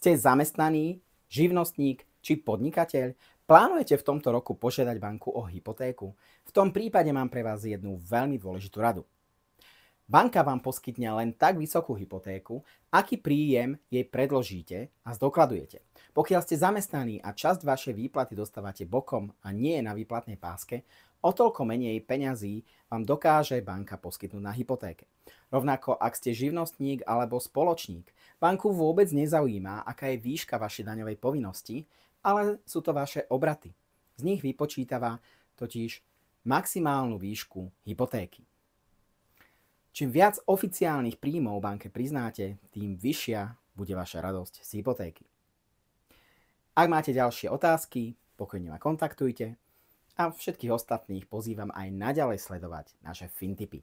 Ste zamestnaný, živnostník či podnikateľ? Plánujete v tomto roku požiadať banku o hypotéku? V tom prípade mám pre vás jednu veľmi dôležitú radu. Banka vám poskytne len tak vysokú hypotéku, aký príjem jej predložíte a zdokladujete. Pokiaľ ste zamestnaní a časť vašej výplaty dostávate bokom a nie je na výplatnej páske, o toľko menej peňazí vám dokáže banka poskytnúť na hypotéke. Rovnako ak ste živnostník alebo spoločník, banku vôbec nezaujíma, aká je výška vašej daňovej povinnosti, ale sú to vaše obraty. Z nich vypočítava totiž maximálnu výšku hypotéky. Čím viac oficiálnych príjmov banke priznáte, tým vyššia bude vaša radosť z hypotéky. Ak máte ďalšie otázky, pokojne ma kontaktujte a všetkých ostatných pozývam aj naďalej sledovať naše FinTipy.